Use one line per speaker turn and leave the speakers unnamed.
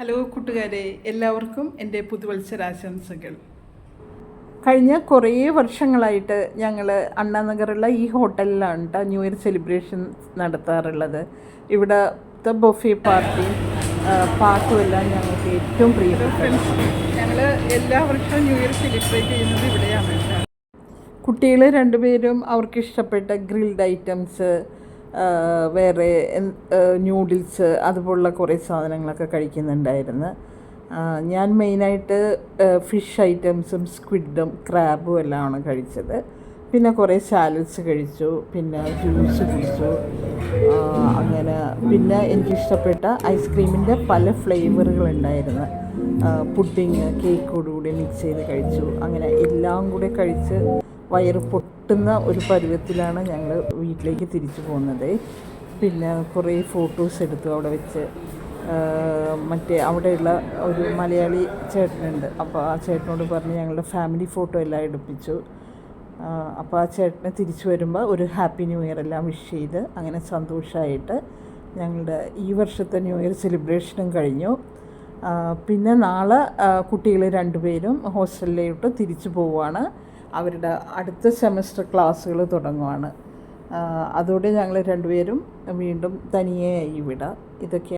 Hello കൂട്ടുകാരെ, എല്ലാവർക്കും എൻ്റെ പുതുവത്സരാശംസകൾ. കഴിഞ്ഞ കുറേ വർഷങ്ങളായിട്ട് ഞങ്ങൾ അണ്ണാനഗറുള്ള ഈ ഹോട്ടലിലാണ് കേട്ടോ ന്യൂ ഇയർ സെലിബ്രേഷൻ നടത്താറുള്ളത്. ഇവിടുത്തെ ബൊഫെ പാർട്ടിയും പാട്ടും എല്ലാം ഞങ്ങൾക്ക് ഏറ്റവും പ്രിയപ്പെട്ട. ഞങ്ങൾ എല്ലാ വർഷവും ന്യൂ ഇയർ സെലിബ്രേറ്റ് ചെയ്യുന്നത് ഇവിടെയാണ് കേട്ടോ. കുട്ടികൾ രണ്ടുപേരും അവർക്കിഷ്ടപ്പെട്ട ഗ്രിൽഡ് ഐറ്റംസ്, വേറെ ന്യൂഡിൽസ് അതുപോലുള്ള കുറേ സാധനങ്ങളൊക്കെ കഴിക്കുന്നുണ്ടായിരുന്നു. ഞാൻ മെയിനായിട്ട് ഫിഷ് ഐറ്റംസും സ്ക്വിഡും ക്രാബും എല്ലാമാണ് കഴിച്ചത്. പിന്നെ കുറേ സാലഡ്സ് കഴിച്ചു, പിന്നെ ജ്യൂസ് കുടിച്ചു. അങ്ങനെ പിന്നെ എനിക്കിഷ്ടപ്പെട്ട ഐസ്ക്രീമിൻ്റെ പല ഫ്ലേവറുകളുണ്ടായിരുന്നു. പുഡിങ് കേക്കോടുകൂടി മിക്സ് ചെയ്ത് കഴിച്ചു. അങ്ങനെ എല്ലാം കൂടെ കഴിച്ച് വയറ് പൊട്ടുന്ന ഒരു പരുവത്തിലാണ് ഞങ്ങൾ വീട്ടിലേക്ക് തിരിച്ചു പോകുന്നത്. പിന്നെ കുറേ ഫോട്ടോസ് എടുത്തു അവിടെ വെച്ച്. മറ്റേ അവിടെയുള്ള ഒരു മലയാളി ചേട്ടനുണ്ട്, അപ്പോൾ ആ ചേട്ടനോട് പറഞ്ഞ് ഞങ്ങളുടെ ഫാമിലി ഫോട്ടോ എല്ലാം എടുപ്പിച്ചു. അപ്പോൾ ആ ചേട്ടനെ തിരിച്ചു വരുമ്പോൾ ഒരു ഹാപ്പി ന്യൂ ഇയർ എല്ലാം വിഷ് ചെയ്ത് അങ്ങനെ സന്തോഷമായിട്ട് ഞങ്ങളുടെ ഈ വർഷത്തെ ന്യൂ ഇയർ സെലിബ്രേഷനും കഴിഞ്ഞു. പിന്നെ നാളെ കുട്ടികൾ രണ്ടുപേരും ഹോസ്റ്റലിലോട്ട് തിരിച്ചു പോവുകയാണ്. അവരുടെ അടുത്ത സെമസ്റ്റർ ക്ലാസ്സുകൾ തുടങ്ങുവാണ്. അതോടെ ഞങ്ങൾ രണ്ടുപേരും വീണ്ടും തനിയെ വിടാം. ഇതൊക്കെ